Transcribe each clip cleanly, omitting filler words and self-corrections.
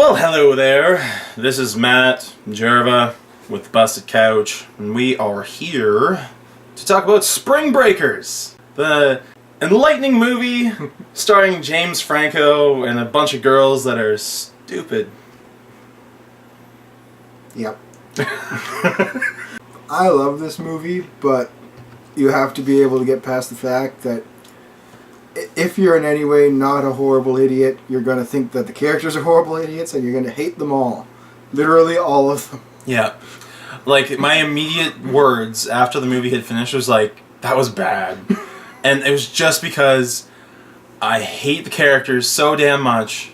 Well, hello there. This is Matt Jerva with Busted Couch, and we are here to talk about Spring Breakers, the enlightening movie starring James Franco and a bunch of girls that are stupid. Yep. I love this movie, but you have to be able to get past the fact that if you're in any way not a horrible idiot, you're going to think that the characters are horrible idiots and you're going to hate them all. Literally all of them. Yeah. Like, my immediate words after the movie had finished was like, that was bad. And it was just because I hate the characters so damn much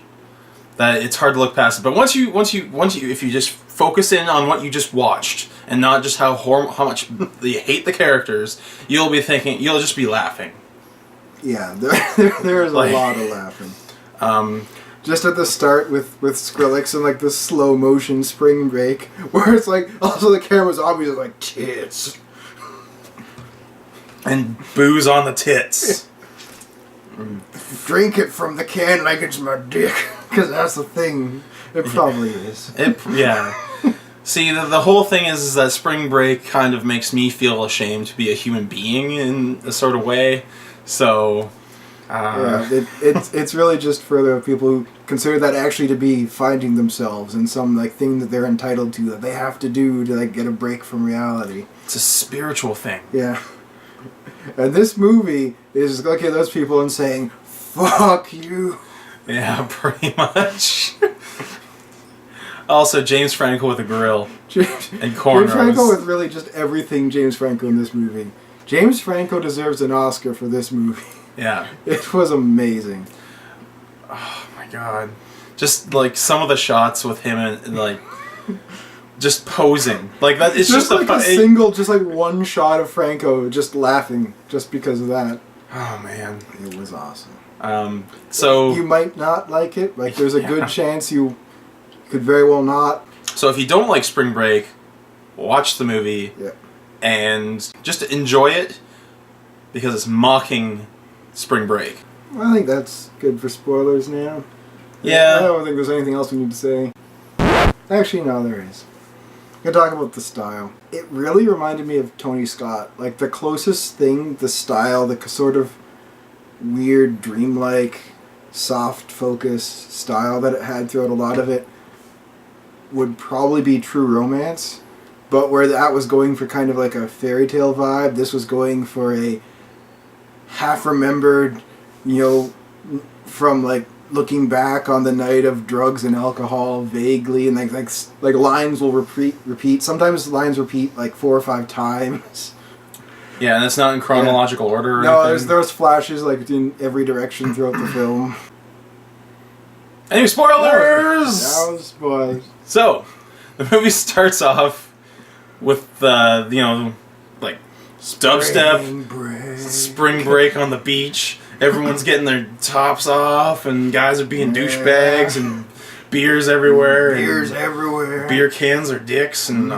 that it's hard to look past it. But once you, if you just focus in on what you just watched and not just how much you hate the characters, you'll just be laughing. Yeah, there is a lot of laughing. Just at the start with Skrillex and like the slow motion spring break, where it's like also the camera's obviously like tits and booze on the tits. Drink it from the can like it's my dick, because that's the thing. It probably is. Yeah. See, the whole thing is that spring break kind of makes me feel ashamed to be a human being in a sort of way. So, yeah, it's really just for the people who consider that actually to be finding themselves in some like thing that they're entitled to, that they have to do to like get a break from reality. It's a spiritual thing. Yeah. And this movie is looking at those people and saying, "Fuck you." Yeah, pretty much. Also, James Franco with a grill and cornrows. James Franco with really just everything James Franco in this movie. James Franco deserves an Oscar for this movie. Yeah. It was amazing. Oh my god. Just like some of the shots with him and like just posing. Like that it's just like just like one shot of Franco just laughing just because of that. Oh man. It was awesome. So you might not like it. Like there's a good chance you could very well not. So if you don't like Spring Break, watch the movie. Yeah. And just enjoy it because it's mocking Spring Break. I think that's good for spoilers now. Yeah. I don't think there's anything else we need to say. Actually, no, there is. I'm going to talk about the style. It really reminded me of Tony Scott. Like, the closest thing, the style, the sort of weird, dreamlike, soft focus style that it had throughout a lot of it would probably be True Romance. But where that was going for kind of like a fairy tale vibe, this was going for a half-remembered, from like looking back on the night of drugs and alcohol vaguely, and like lines will repeat. Sometimes lines repeat like 4 or 5 times. Yeah, and it's not in chronological order or no, anything. there's flashes like in every direction throughout the film. Any spoilers? No spoilers. So, the movie starts off with like dubstep, spring break on the beach. Everyone's getting their tops off, and guys are being douchebags, and beers everywhere. Beer cans are dicks, and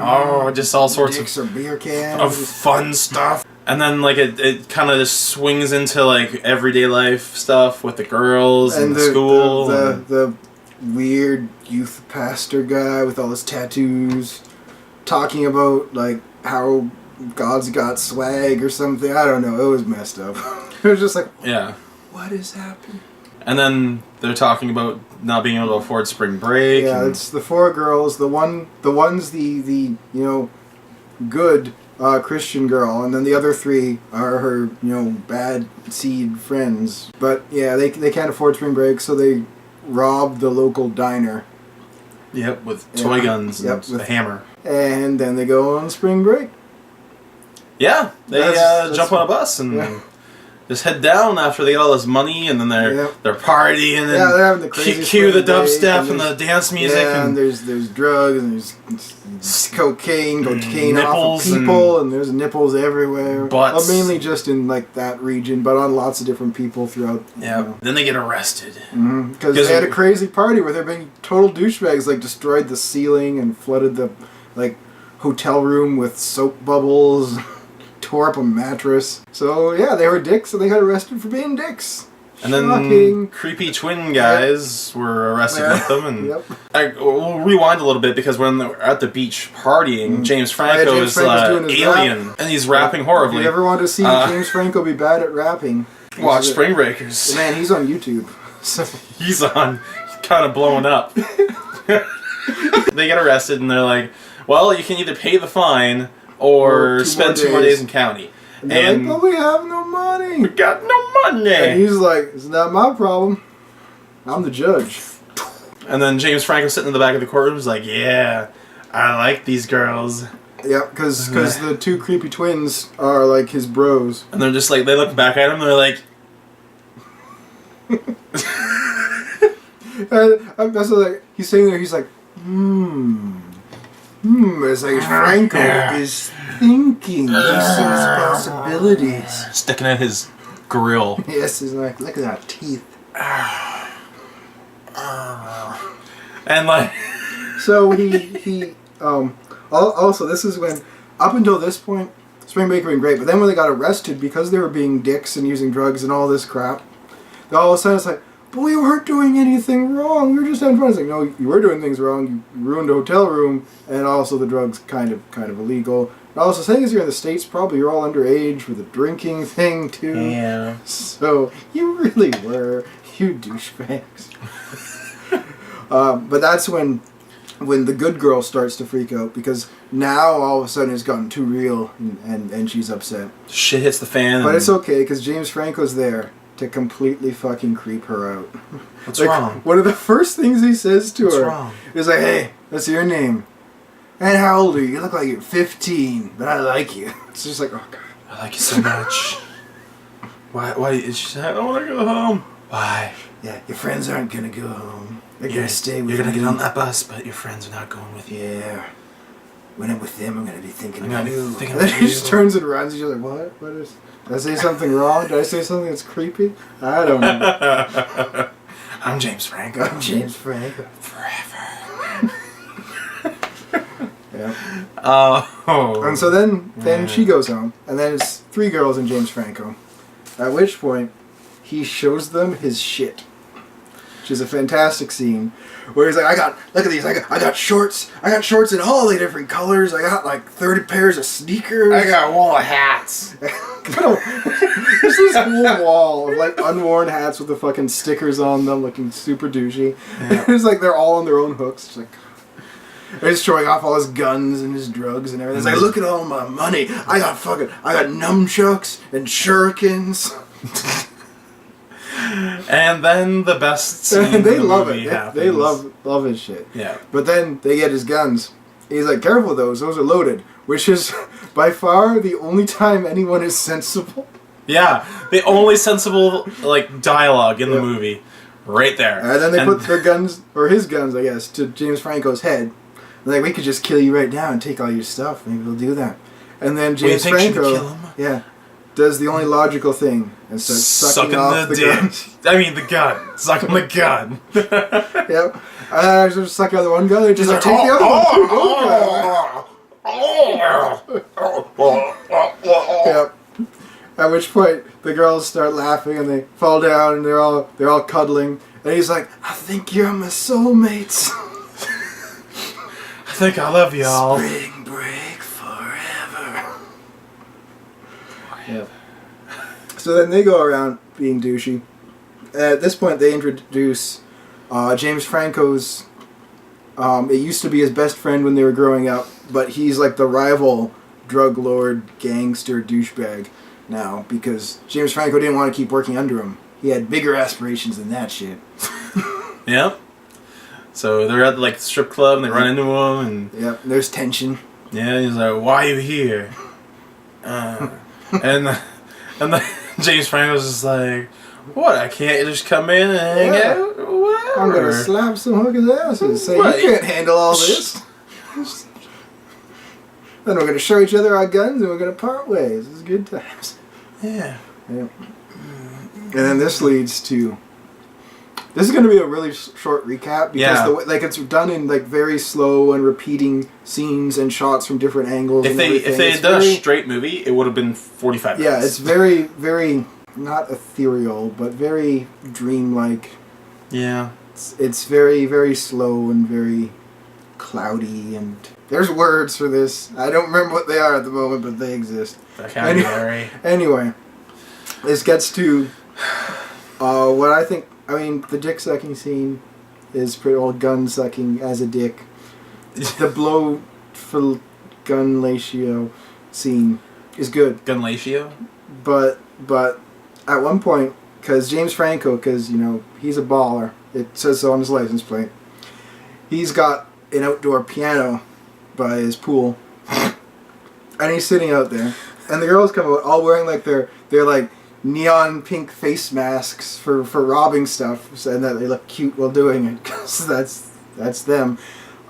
just all sorts dicks or beer cans of fun stuff. And then like it kind of just swings into like everyday life stuff with the girls and the school. The weird youth pastor guy with all his tattoos, talking about like how God's got swag or something. I don't know. It was messed up. It was just like, yeah, what is happening? And then they're talking about not being able to afford spring break. Yeah, it's the 4 girls. The one's the good Christian girl, and then the other 3 are her bad seed friends. But yeah, they can't afford spring break, so they rob the local diner. Yep, with toy guns and with a hammer. And then they go on spring break. Yeah, they jump on a bus and just head down after they get all this money, and then they're partying and they're having the crazy cue the dubstep and the dance music. Yeah, and there's drugs and there's cocaine off of people, and there's nipples everywhere. Butts. Mainly just in like that region, but on lots of different people throughout. Yeah. Then they get arrested because they had a crazy party where they're being total douchebags, like destroyed the ceiling and flooded the like hotel room with soap bubbles. Tore up a mattress. So yeah, they were dicks and they got arrested for being dicks. And then Shocking. creepy twin guys were arrested with them. And Yep. we'll rewind a little bit because when they're at the beach partying, James Franco James is Franco's doing his alien. And he's rapping horribly. If you ever want to see James Franco be bad at rapping, Watch Spring Breakers. Man, he's on YouTube. So. He's on, kind of blowing up. They get arrested and they're like, well, you can either pay the fine or spend 2 more days in county. And they're like, but we have no money. We got no money. And he's like, it's not my problem. I'm the judge. And then James Franco sitting in the back of the courtroom is like, yeah, I like these girls. Yeah, because the two creepy twins are like his bros. And they're just like, they look back at him and they're like... and that's like, he's sitting there, he's like, it's like Franco is thinking, he sees possibilities. Sticking at his grill. Yes, he's like, look at that teeth. And like... So he also, this is when, up until this point, Spring Break had been great, but then when they got arrested, because they were being dicks and using drugs and all this crap, all of a sudden it's like, but we weren't doing anything wrong, we were just having fun. It's like, no, you were doing things wrong, you ruined a hotel room, and also the drugs kind of illegal. And also, saying as you're in the States, probably you're all underage with a drinking thing too. Yeah. So, you really were, you douchebags. But that's when the good girl starts to freak out, because now all of a sudden it's gotten too real and she's upset. Shit hits the fan. But it's okay, because James Franco's there to completely fucking creep her out. What's wrong? One of the first things he says to her wrong? is like, hey, what's your name? And how old are you? You look like you're 15, but I like you. It's just like, oh God. I like you so much. Why is she like, I want to go home. Why? Yeah, your friends aren't going to go home. They're going to stay with you. You're going to get on that bus, but your friends are not going with you. Yeah. When I'm with them, I'm going to be thinking I'm about gonna be you. thinking And then about he you. just turns and runs. He's like, what? What is... Did I say something wrong? Did I say something that's creepy? I don't know. I'm James Franco. I'm James Franco. Forever. Yeah. Oh. And so then she goes home, and then it's 3 girls and James Franco. At which point, he shows them his shit. Which is a fantastic scene. Where he's like, look at these, I got shorts. I got shorts in all the different colors. I got like 30 pairs of sneakers. I got a wall of hats. There's this whole wall of like unworn hats with the fucking stickers on them, looking super douchey. Yeah. It's like they're all on their own hooks. It's like, he's showing off all his guns and his drugs and everything. It's like, look at all my money. I got nunchucks and shurikens. And then the best scene And they in the love movie it. happens. They love his shit. Yeah. But then they get his guns. He's like, careful those are loaded. Which is by far the only time anyone is sensible. Yeah. The only sensible like dialogue in the movie. Right there. And then they put their guns, or his guns, I guess, to James Franco's head. They're like, we could just kill you right now and take all your stuff. Maybe we'll do that. And then James Franco, kill him? Yeah, does the only logical thing and starts sucking off the gun. I mean, the gun. Sucking the gun. Yep. And I just suck out the one gun and just like, take the other one. Yep. At which point the girls start laughing and they fall down and they're all cuddling. And he's like, I think you're my soulmates. I think I love y'all. Spring break forever. Yep. So then they go around being douchey. At this point they introduce James Franco's, it used to be his best friend when they were growing up, but he's like the rival drug lord, gangster, douchebag now, because James Franco didn't want to keep working under him. He had bigger aspirations than that shit. Yep. So they're at like the strip club and they run into him and... Yep, there's tension. Yeah, he's like, why are you here? And the James Franco's just like, what, I can't just come in and hang out? Whatever. I'm gonna slap some hookers' asses. Say, What? you can't handle all this. Then we're gonna show each other our guns and we're gonna part ways. It's good times. Yeah. Yep. And then this leads to... This is going to be a really short recap because the way, like it's done in like very slow and repeating scenes and shots from different angles. If they had done a straight movie, it would have been 45 minutes. Yeah, it's very, very not ethereal, but very dreamlike. Yeah. It's very, very slow and very cloudy, and there's words for this. I don't remember what they are at the moment, but they exist. Vocabulary. Anyway, this gets to what I think. I mean, the dick sucking scene is pretty old. Gun sucking as a dick. The blow for gun ratio scene is good. Gunlatio? But at one point, because James Franco, because, you know, he's a baller. It says so on his license plate. He's got an outdoor piano by his pool. And he's sitting out there. And the girls come out all wearing like their like neon pink face masks for robbing stuff. And that they look cute while doing it. Because that's them.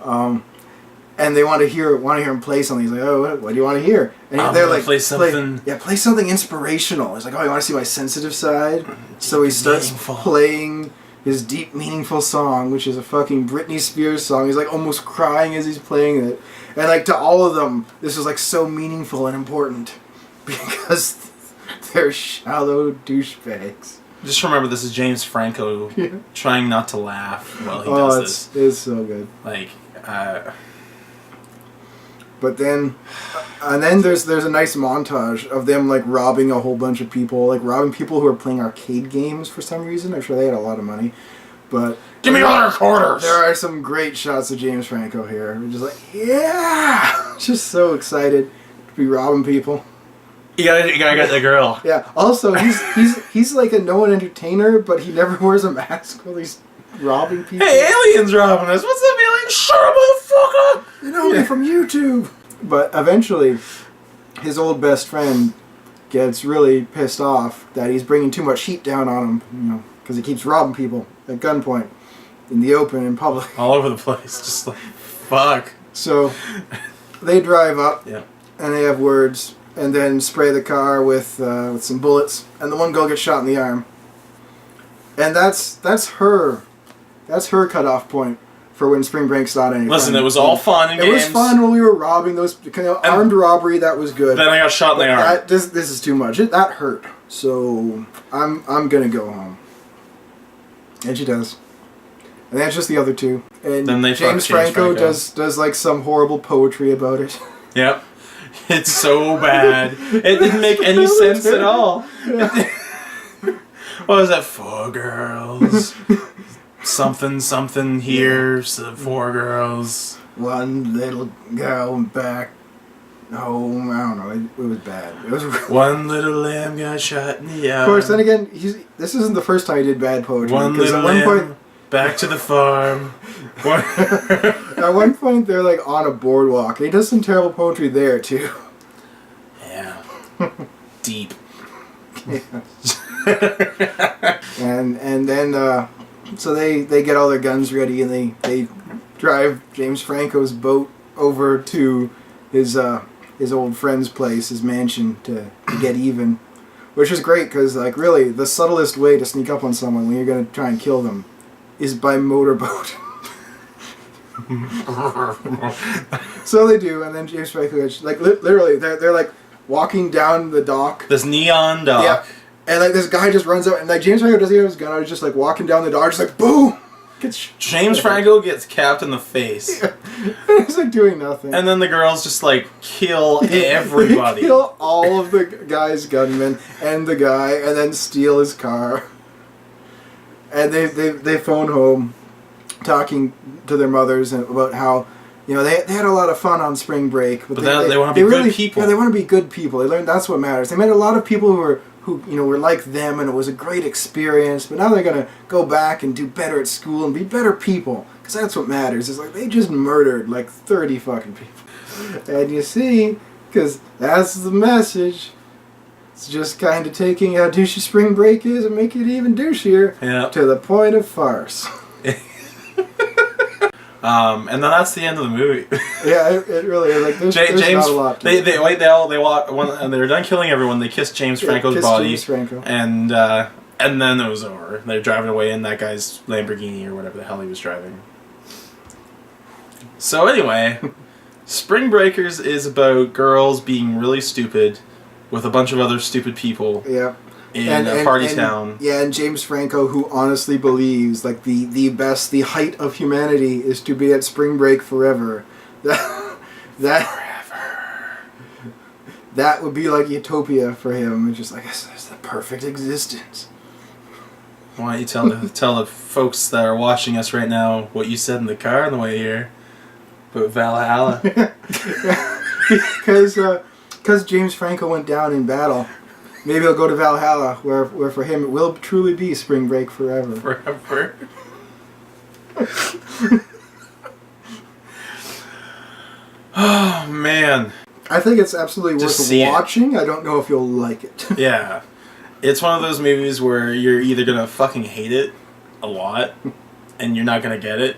And they want to hear him play something. He's like, oh, what do you want to hear? And they're like, play something. Play something inspirational. He's like, oh, you want to see my sensitive side? So he starts playing his deep, meaningful song, which is a fucking Britney Spears song. He's like almost crying as he's playing it. And like to all of them, this is like so meaningful and important because they're shallow douchebags. Just remember, this is James Franco trying not to laugh while he does this. It's so good. Like, But then, and then there's a nice montage of them like robbing a whole bunch of people, like robbing people who are playing arcade games for some reason. I'm sure they had a lot of money, but give me all your quarters. There are some great shots of James Franco here. We're just like, yeah, just so excited to be robbing people. You gotta get the girl. Yeah. Also, he's like a known entertainer, but he never wears a mask while he's robbing people. Hey, aliens robbing us! What's up, alien? Shut up, motherfucker! You know me from YouTube. But eventually, his old best friend gets really pissed off that he's bringing too much heat down on him, you know, because he keeps robbing people at gunpoint, in the open, in public. All over the place, just like, fuck. So, they drive up, yeah, and they have words, and then spray the car with some bullets, and the one girl gets shot in the arm. And that's her cutoff point for when Spring Break's not any Listen, fun. it was all fun and games. It was fun when we were robbing those armed robbery. That was good. Then I got shot in the arm. This is too much. That hurt. So I'm gonna go home. And she does. And that's just the other two. And then they James Franco does like some horrible poetry about it. Yep. It's so bad. It didn't make any sense at all. Yeah. What was that? 4 girls. Something here. So 4 girls. One little girl back home. I don't know. It was bad. It was. One little lamb got shot in the eye. Of course. Then again, this isn't the first time he did bad poetry. One little lamb. Back to the farm. At one point, they're like on a boardwalk. He does some terrible poetry there too. Yeah. Deep. Yeah. and then so they get all their guns ready and they drive James Franco's boat over to his old friend's place, his mansion, to get even, which is great because like really the subtlest way to sneak up on someone when you're gonna try and kill them is by motorboat. So they do, and then James Franco like literally they're like walking down the dock. This neon dock. Yeah. And like this guy just runs out, and like James Franco doesn't have his gun out. He's just like walking down the dock, just like boom. James Franco gets capped in the face. Yeah. He's like doing nothing. And then the girls just like kill everybody. They kill all of the guy's gunmen and the guy, and then steal his car. And they phone home, talking to their mothers about how, you know, they had a lot of fun on spring break, but they want to be good people. Yeah, they want to be good people. They learned that's what matters. They met a lot of people who you know were like them, and it was a great experience. But now they're gonna go back and do better at school and be better people, because that's what matters. It's like they just murdered like 30 fucking people, and you see, because that's the message. It's just kind of taking how douchey spring break is and making it even douchier to the point of farce. And then that's the end of the movie. Yeah, it really is. Like, there's James, not a lot to they walk and they're done killing everyone. They kiss James Franco's body, James Franco. and then it was over. They're driving away in that guy's Lamborghini or whatever the hell he was driving. So anyway, Spring Breakers is about girls being really stupid with a bunch of other stupid people. Yeah. in a party town. Yeah, and James Franco, who honestly believes like the height of humanity is to be at spring break forever. That would be like utopia for him. It's just like this is the perfect existence. Why don't you tell the folks that are watching us right now what you said in the car on the way here about Valhalla? Because James Franco went down in battle. Maybe he'll go to Valhalla, where for him it will truly be spring break forever. Forever. Oh man. I think it's absolutely worth watching. I don't know if you'll like it. Yeah. It's one of those movies where you're either gonna fucking hate it a lot and you're not gonna get it,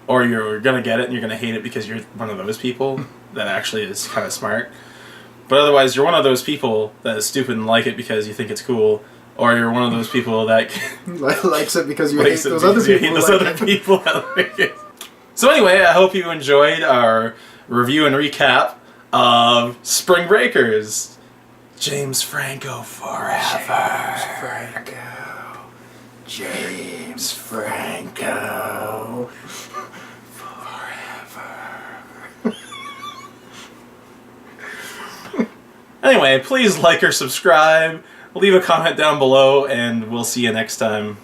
or you're gonna get it and you're gonna hate it because you're one of those people that actually is kind of smart. But otherwise, you're one of those people that is stupid and like it because you think it's cool, or you're one of those people that likes it because you hate those other people. That like it. So anyway, I hope you enjoyed our review and recap of Spring Breakers. James Franco forever. James Franco forever. Anyway, please like or subscribe, leave a comment down below, and we'll see you next time.